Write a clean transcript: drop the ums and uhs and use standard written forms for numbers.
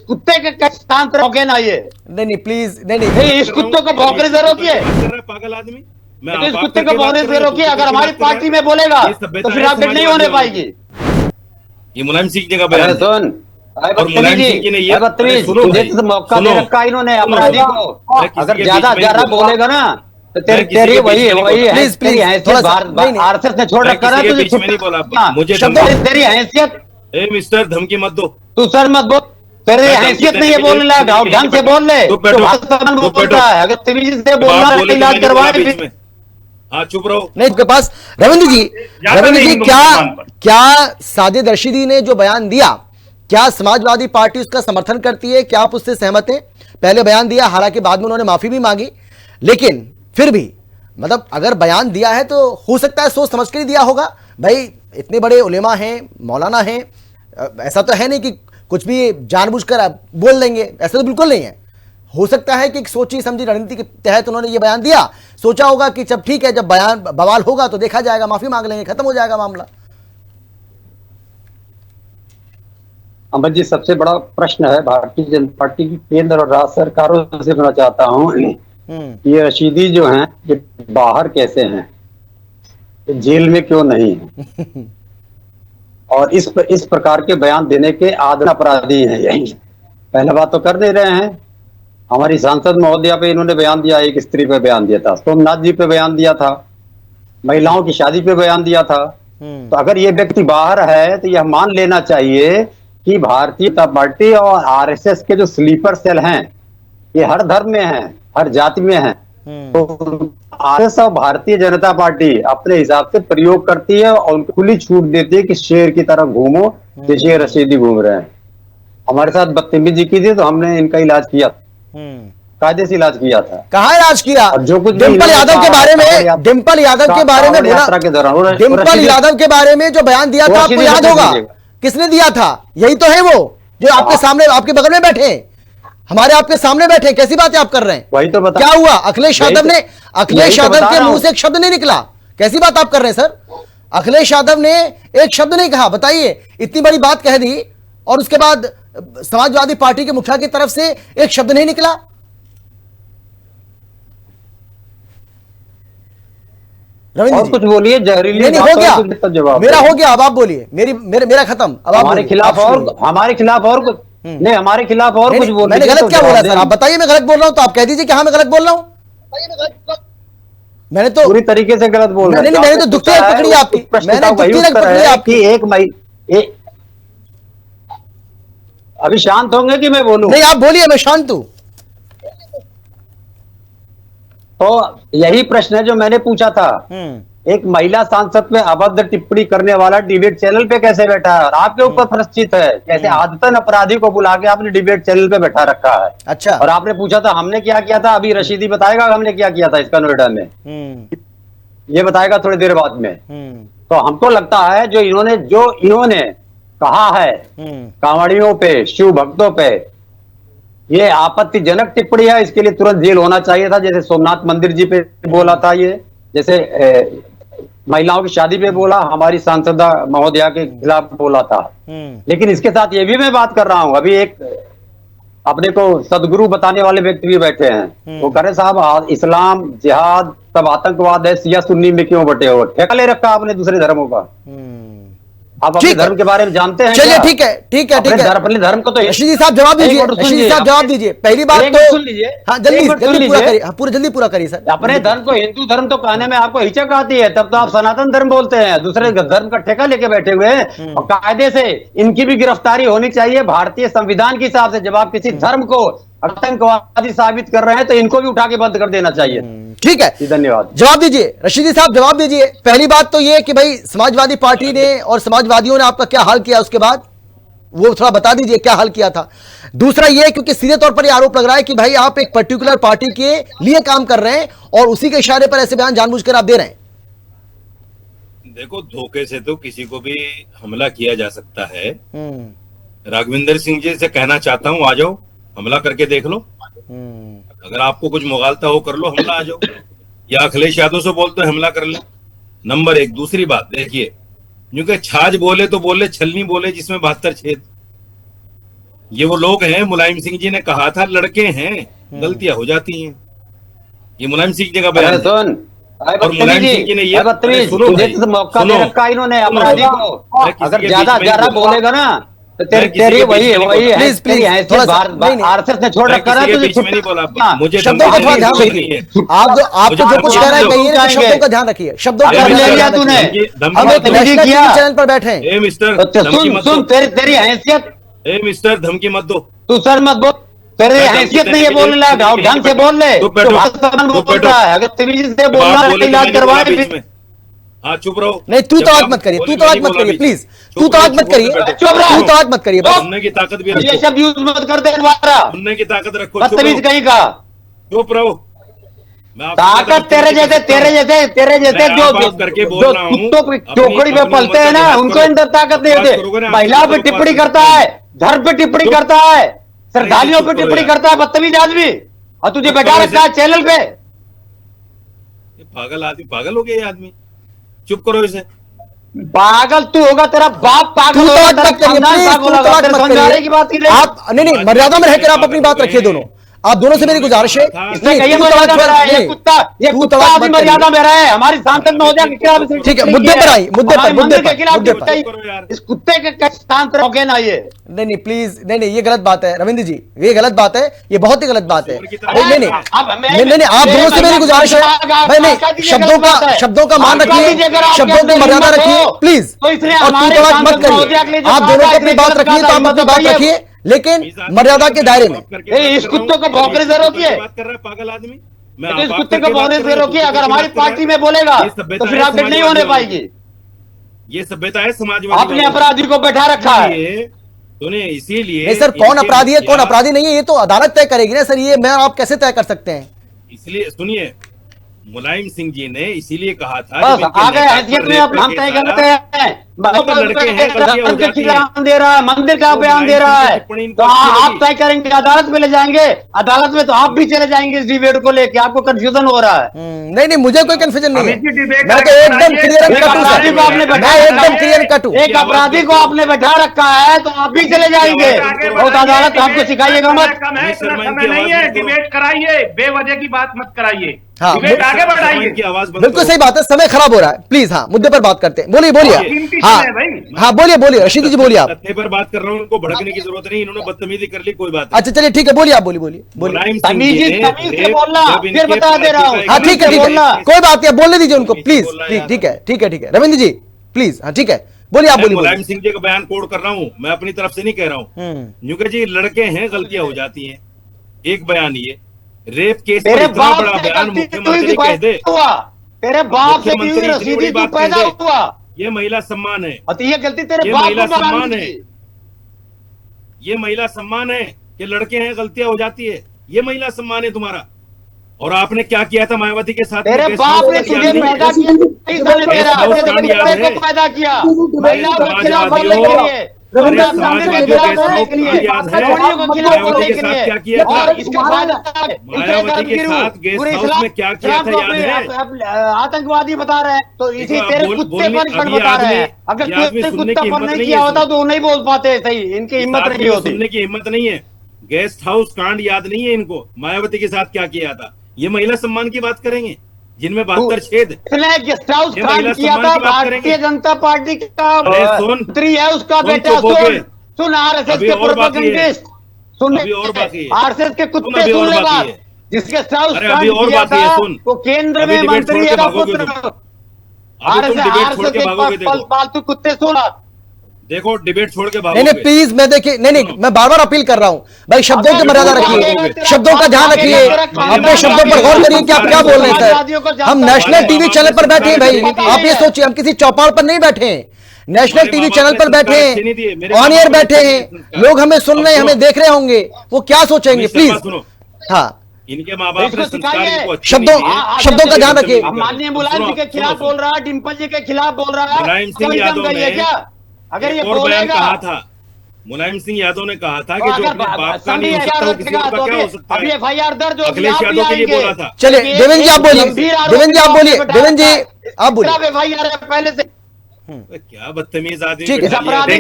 कुत्ते के काम पर भौंके ना ये। नहीं प्लीज, नहीं इस कुत्ते को भौंकने से रोकिए, पागल आदमी। इस कुत्ते को भौंकने से रोकिए। अगर हमारी पार्टी में बोलेगा तो फिर अपडेट नहीं होने पाएगी। ये मुलायम सिंह जी का बयान है। सुन और मुलायम सिंह जी ने ये तुझे तो मौका दे रखा इन्होंने अपराधी को। अगर ज्यादा बोलेगा ना तो तेरी वही है, तेरी हैसियत आरएसएस ने छोड़ रखा है तुझे। नहीं बोला मुझे, तेरी हैसियत, मिस्टर धमकी मत दो, तू सर मत बोल, तेरी हैसियत नहीं है बोलने लगा, ढंग से बोल ले। बोलता है अगर तेरी से बोलना इलाज करवाए। हाँ चुप रहो। नहीं के पास रविंद्र जी क्या साजिद रशीदी ने जो बयान दिया, क्या समाजवादी पार्टी उसका समर्थन करती है? क्या आप उससे सहमत हैं? पहले बयान दिया, हालांकि बाद में उन्होंने माफी भी मांगी, लेकिन फिर भी मतलब अगर बयान दिया है तो हो सकता है सोच समझ कर ही दिया होगा। भाई इतने बड़े उलेमा हैं, मौलाना हैं, ऐसा तो है नहीं कि कुछ भी जानबूझकर बोल देंगे, ऐसा तो बिल्कुल नहीं है। हो सकता है कि एक सोची समझी रणनीति के तहत उन्होंने ये बयान दिया, सोचा होगा कि जब ठीक है, जब बयान बवाल होगा तो देखा जाएगा, माफी मांग लेंगे, खत्म हो जाएगा मामला। अमर जी, सबसे बड़ा प्रश्न है भारतीय जनता पार्टी की केंद्र और राज्य सरकारों से कहना चाहता हूँ, ये रशीदी जो हैं ये बाहर कैसे हैं, ये जेल में क्यों नहीं है? और इस प्रकार के बयान देने के आदरण अपराधी हैं यही। पहला बात तो कर नहीं रहे हैं। हमारी सांसद महोदया पे इन्होंने बयान दिया, एक स्त्री पे बयान दिया था, सोमनाथ जी पे बयान दिया था, महिलाओं की शादी पे बयान दिया था। तो अगर ये व्यक्ति बाहर है तो यह मान लेना चाहिए कि भारतीय जनता पार्टी और आरएसएस के जो स्लीपर सेल हैं ये हर धर्म में हैं, हर जाति में हैं। तो आरएसएस और भारतीय जनता पार्टी अपने हिसाब से प्रयोग करती है और उनको खुली छूट देती है कि शेर की तरह घूमो, जैसे रशीदी घूम रहे हैं। हमारे साथ बदतमीजी की थी तो हमने इनका इलाज किया, कायदे से इलाज किया था। कहाँ इलाज किया? जो कुछ डिम्पल यादव के बारे में, डिम्पल यादव के बारे में यात्रा के दौरान, डिम्पल यादव के बारे में जो बयान दिया था आपको याद होगा, किसने दिया था? यही तो है वो जो आपके सामने, आपके बगल में बैठे, हमारे आपके सामने बैठे। कैसी बातें आप कर रहे हैं? वही तो बता, क्या हुआ? अखिलेश यादव ने, अखिलेश यादव के मुंह से एक शब्द नहीं निकला। कैसी बात आप कर रहे हैं सर? अखिलेश यादव ने एक शब्द नहीं कहा। बताइए, इतनी बड़ी बात कह दी और उसके बाद समाजवादी पार्टी के मुखिया की तरफ से एक शब्द नहीं निकला। और कुछ बोलिए, जहरीली नहीं हो गया, मेरा हो गया, अब आप बोलिए। मेरा खत्म। अब हमारे खिलाफ और हमारे खिलाफ और कुछ नहीं, हमारे खिलाफ और कुछ बोल। मैंने गलत क्या बोला सर? आप बताइए, मैं गलत बोल रहा हूं तो आप कह दीजिए कि हाँ मैं गलत बोल रहा हूं। मैंने तो पूरी तरीके से गलत बोल रहा हूं। मैंने तो दुखती पकड़ी आपकी, मैंने दुखती पकड़ी आपकी। एक अभी शांत होंगे कि मैं बोलूं? नहीं आप बोलिए, मैं शांत हूं। तो यही प्रश्न है जो मैंने पूछा था। एक महिला सांसद पे अभद्र टिप्पणी करने वाला डिबेट चैनल पे कैसे बैठा है? और आपके ऊपर प्रश्चित है कैसे आदतन अपराधी को बुला के आपने डिबेट चैनल पे बैठा रखा है। अच्छा, और आपने पूछा था हमने क्या किया था, अभी रशीदी बताएगा हमने क्या किया था इसका नोएडा में, ये बताएगा थोड़ी देर बाद में। तो हमको लगता है जो इन्होंने कहा है कांवड़ियों पे, शिव भक्तों पे, ये आपत्तिजनक टिप्पणी है। इसके लिए तुरंत जेल होना चाहिए था। जैसे सोमनाथ मंदिर जी पे बोला था ये, जैसे महिलाओं की शादी पे बोला, हमारी सांसद महोदया के खिलाफ बोला था। लेकिन इसके साथ ये भी मैं बात कर रहा हूं, अभी एक अपने को सदगुरु बताने वाले व्यक्ति भी बैठे हैं, वो कह रहे साहब इस्लाम, जिहाद सब आतंकवाद है, शिया सुन्नी में क्यों बटे हो? ठेका ले रखा आपने दूसरे धर्मों का। आप अपने धर्म के बारे में जानते हैं? चलिए ठीक है, ठीक है, ठीक है। अपने धर्म को तो रशीदी साहब जवाब दीजिए, रशीदी साहब जवाब दीजिए। पहली बात तो सुन लीजिए, हाँ जल्दी पूरा करिए, पूरा जल्दी पूरा करिए सर। अपने धर्म को हिंदू धर्म तो कहने में आपको हिचक आती है, तब तो आप सनातन धर्म बोलते हैं। दूसरे धर्म का ठेका लेके बैठे हुए हैं और कायदे से इनकी भी गिरफ्तारी होनी चाहिए भारतीय संविधान के हिसाब से। जब आप किसी धर्म को आतंकवादी साबित कर रहे हैं तो इनको भी उठा के बंद कर देना चाहिए। ठीक है, धन्यवाद। जवाब दीजिए रशीदी साहब, जवाब दीजिए। पहली बात तो ये कि भाई समाजवादी पार्टी ने और समाजवादियों ने आपका क्या हाल किया, उसके बाद वो थोड़ा बता दीजिए क्या हाल किया था। दूसरा ये, क्योंकि सीधे तौर पर ये आरोप लग रहा है कि भाई आप एक पर्टिकुलर पार्टी के लिए काम कर रहे हैं और उसी के इशारे पर ऐसे बयान जानबूझकर आप दे रहे हैं। देखो, धोखे से तो किसी को भी हमला किया जा सकता है। राघविंदर सिंह जी से कहना चाहता हूं, आ जाओ, हमला करके देख लो। अगर आपको कुछ मुगालता हो कर लो, हमला आ जाओ। या अखिलेश यादव से बोलते हो हमला कर ले। नंबर एक। दूसरी बात देखिए, क्योंकि छाछ बोले तो बोले, छलनी बोले जिसमें 72 छेद। ये वो लोग हैं, मुलायम सिंह जी ने कहा था लड़के हैं गलतियां हो जाती हैं, ये मुलायम सिंह जी का बयान है। सुन और मुलायम सिंह जी ने ये बदतमीज सुनो तुझे भाई, तो मौका सुनो, दे रखा इन्होंने सुनो, अपराधी को। मैं किसी अगर के ज्यादा बीच में ज्यादा नहीं बोला। बोलेगा ना तो मैं किसी तेरी के वही बीच में नहीं वही बोला। है, प्लीज, तेरी प्लीज, हैसियत थोड़ा सा, नहीं, नहीं। आरएसएस ने छोड़ मैं रखा ना किसी के तुझे बीच में नहीं बोला। छुट्टा। मुझे शब्दों का थोड़ा धमकी ध्यान देने की रखिए। जरूरत नहीं है। आप जो आपको जो कुछ कह रहे हैं कहिए, लेकिन जाएंगे। शब्दों का ध्यान रखिए, शब्दों का अभी ले लिया ध्यान तूने। रखिए। धमकी हम एक मत दो। नेशनल किया। टीवी चैनल पर बैठे हैं। ए मिस्टर तो धमकी सुन मत सुन दो। तेरी हैसियत, ए मिस्टर धमकी मत दो। तू सर मत बोल, तेरी मैं धमकी हैसियत देने नहीं है के लिए बोलने लगा, यहीं ढंग से बैठो। बोल ले। चुप तो बैठो। भारत संविधान चुप बोलता बैठो। है, अगर तमीज से जब बोलना आप है बोले तो इलाज मैं नहीं बोला करवाए बीच फिर। में। हाँ चुप रहो। नहीं, तू जब तलाक आप मत करिए, बोले, तू मैं तलाक नहीं मत बोला करिए, बीच प्लीज। में। तू चुप तलाक रहो, मत करिए, चुप रहो, चुप रहो। तू तलाक मत करिए बस। सुनने की ताकत भी ये रखो। शब्द यूज मत कर दे दोबारा, सुनने की ताकत रखो। चुप बदतमीज रहो। कहीं का। चुप रहो। मैं आपसे ताकत ज्यादा तेरे बदतमीजी जैसे कर सकता तेरे हूँ। जैसे तेरे जैसे मैं जो आप जो करके बोल जो रहा हूँ। कुत्तों की अपनी चोकड़ी में अपनी पलते उम्र हैं का ना, लिहाज उनको करो। अंदर ताकत नहीं बकवास होती। करोगे ना, महिलाओं पे आपसे टिप्पणी बकवास करता कर है, सकता धर्म पे टिप्पणी चुप। करता है, श्रद्धालुओं चुप पे करो टिप्पणी यार। करता है, बदतमीज आदमी। और तुझे चुप बैठा करो रखा है इसे। चैनल पे। ये पागल आदमी, पागल हो गया ये आदमी। चुप करो इसे। पागल तू होगा, तेरा बाप तू पागल होगा, तलाक तेरा मत करिए खानदान प्लीज, पागल तू होगा। तलाक तेरे मत समझाने की बात की करिए। नहीं। आप नहीं, मर्यादा में रहकर आप अपनी बात रखिए दोनों। आप दोनों से मेरी गुजारिश है। इसने नहीं, कही तू मर्यादा तलाक में रहा है, नहीं, ये कुत्ता तू तलाक अभी मत मर्यादा करिए। में रहा है। हमारी सांसद महोदया के खिलाफ इसने ठीक है, टिप्पणी मुद्दे की पर है। आई, मुद्दे पर, हमारे मुद्दे मंदिर के पर, खिलाफ मुद्दे पर। टिप्पणी। इस कुत्ते के शांत रहोगे ना ये। नहीं नहीं प्लीज, नहीं नहीं, ये गलत बात है रविंद्र जी, ये गलत बात है, ये बहुत ही गलत बात है। नहीं नहीं नहीं, आप दोनों से मेरी गुजारिश है भाई, नहीं, शब्दों का मान रखिए, शब्दों की मर्यादा रखिए प्लीज। और तू तलाक मत करिए। आप दोनों को अपनी बात रखिए, तो आप अपनी बात रखिए, लेकिन मर्यादा के दायरे में। इस कुत्ते को भौंकने से रोकिए। बात कर रहा है पागल आदमी। तो इस कुत्ते को भौंकने से रोकिए। अगर हमारी पार्टी में बोलेगा तो फिर अपडेट नहीं होने पाएगी। ये सभ्यता है समाजवादी। आपने अपराधी को बैठा रखा है। सुनिए, इसीलिए नहीं सर, कौन अपराधी है कौन अपराधी नहीं है, ये तो अदालत तय करेगी ना सर। ये मैं आप कैसे तय कर सकते हैं? इसलिए सुनिए, मुलायम सिंह जी ने इसीलिए कहा था बस आ गए हैसियत में अब हम तय करते हैं। लड़के हैं, गलतियां हो जाती हैं। बयान दे रहा है, मंदिर का बयान दे रहा है, तो आप तय करेंगे, अदालत में ले जाएंगे। अदालत में तो आप भी चले जाएंगे इस डिबेट को लेके। आपको कंफ्यूजन हो रहा है। नहीं नहीं, मुझे कोई कंफ्यूजन नहीं है, मैं तो एकदम क्लियर एंड कट हूं सर। मैं एकदम क्लियर एंड कट हूं। एक अपराधी को आपने बैठा रखा है तो आप भी चले जाएंगे। बहुत अदालत आपको सिखाइएगा मत। समय नहीं है, डिबेट कराइए, बेवजह की बात मत कराइए। हाँ, डिबेट आगे बढ़ाइए। की आवाज बंद बिल्कुल करो। सही बात है, समय खराब हो रहा है, प्लीज। हाँ, मुद्दे पर बात करते हैं, बोलिए बोलिए। कीमती हाँ समय है भाई। हाँ, बोलिए बोलिए रशीद जी, बोलिए आप। तथ्य पर बात कर रहा हूँ, उनको भड़कने की जरूरत नहीं, इन्होंने बदतमीजी कर ली, कोई बात नहीं। अच्छा चलिए ठीक है, बोलिए आप, बोलिए बोलिए बोलिए। मुलायम सिंह तमीज जी ने तमीज से रेप- बोलना, जब फिर इनके बता दे रहा हूँ। पार्टी का हाँ एक ठीक है, ठीक है, बोलना। कोई बात नहीं, बोलने दीजिए उनको तमीज से प्लीज बोलना प्लीज। यार। ठीक है ठीक है ठीक है, रविंद्र जी प्लीज। हाँ ठीक है, बोलिए आप, मैं बोलिए मुलायम बोलिए। सिंह जी का बयान कोड कर रहा हूँ, मैं अपनी तरफ से नहीं कह रहा हूँ। यूं जी, लड़के हैं, गलतियां हो जाती हैं। एक बयान ये रेप केस पर तेरे इतना बाप बड़ा से बयान गलती मुख्यमंत्री हुई कह दे, हुआ, तेरे बाप से की मुख्यमंत्री हुई इतनी रसीदी बड़ी तू बात कह पैदा दे, हुआ। ये महिला सम्मान है। और ये गलती तेरे ये बाप महिला को सम्मान माननी है। थी। ये महिला सम्मान है कि लड़के हैं, गलतियां हो जाती है। ये महिला सम्मान है तुम्हारा। और आपने क्या किया था मायावती के साथ? तेरे गेस्ट बाप हाउस ने का तुझे याद नहीं? पैदा किया, गेस्ट हाउस कांड याद है? को पैदा किया, महिलाओं के खिलाफ बोलने समाजवादियों, के लिए, अरे मंदिर के समाजवादियों खिलाफ गेस्ट बोलने हाउस के लिए, कांड याद है? कॉलोनियों के खिलाफ मायावती बोलने के के साथ लिए। क्या किया था? और इसके बाद मायावती के साथ गेस्ट हाउस में क्या किया था याद है? आतंकवादी बता रहे हैं, तो इसी देखो, तेरे आप कुत्ते पनिशमेंट अभी बता रहे आदमी- हैं। अगर ये आदमी तूने सुनने कुत्ता की पर हिम्मत नहीं नहीं किया है होता इसमें। तो वो नहीं बोल पाते। सही, इनकी हिम्मत इस नहीं आदमी को होती। सुनने की हिम्मत नहीं है। गेस्ट हाउस कांड याद नहीं है इनको, मायावती के साथ क्या किया था। ये महिला सम्मान की बात करेंगे, जिनमें 72 छेद। इसने गेस्ट हाउस ये कांड महिला किया सम्मान था, की बात भारतीय करेंगे। जनता पार्टी का अरे सुन, मंत्री है उसका सुन बेटा। चुप होके। सुन आरएसएस अभी के और बाकी है। प्रोपेगेंडिस्ट, सुन अभी और बाकी है। आरएसएस के सुन, कुत्ते अभी सुन और ले बाकी बात। है। जिसके हाउस अरे कांड अभी और किया बाकी है, था, सुन। वो केंद्र अभी में डिबेट मंत्री छोड़ के है का भागोगे पुत्र। तुम। अभी तुम डिबेट छोड़ के भागोगे, देखो फालतू कुत्ते सुना। देखो डिबेट छोड़ के नहीं भागोगे। नहीं प्लीज, मैं देखिए, नहीं नहीं, मैं बार बार अपील कर रहा हूं भाई, शब्दों की मर्यादा रखिए, शब्दों का ध्यान रखिए, अपने शब्दों पर गौर करिए कि आप क्या बोल रहे हैं सर। हम नेशनल टीवी चैनल पर बैठे हैं भाई, आप ये सोचिए, हम किसी चौपाल पर नहीं बैठे हैं, नेशनल टीवी चैनल पर बैठे हैं, ऑन एयर बैठे हैं, लोग हमें सुन रहे हैं, हमें देख रहे होंगे, वो क्या सोचेंगे प्लीज। सुनो, हाँ, इनके माँ बाप ने संस्कार इनको अच्छे शब्दों नहीं दिए। शब्दों का ध्यान रखिए। माननीय मुलायम जी के खिलाफ बोल रहा है, डिम्पल जी के खिलाफ बोल रहा है। मुलायम सिंह कोई यादव दम गई ने है क्या? अगर ये एक और बयान बोलेगा कहा था, मुलायम सिंह यादव ने कहा था कि जो अपने बाप का नहीं हो अगर सकता वो किसी और का क्या हो सकता अभी है। एफआईआर दर्ज होगी, अखिलेश आप भी यादव के लिए आएंगे। बोला था। चलिए देवेंद्र जी आप बोलिए, देवेंद्र जी आप बोलिए, देवेंद्र जी आप बोलिए। एफआईआर है पहले से। क्या बदतमीज आदमी ठीक है, बैठा अपराधी है।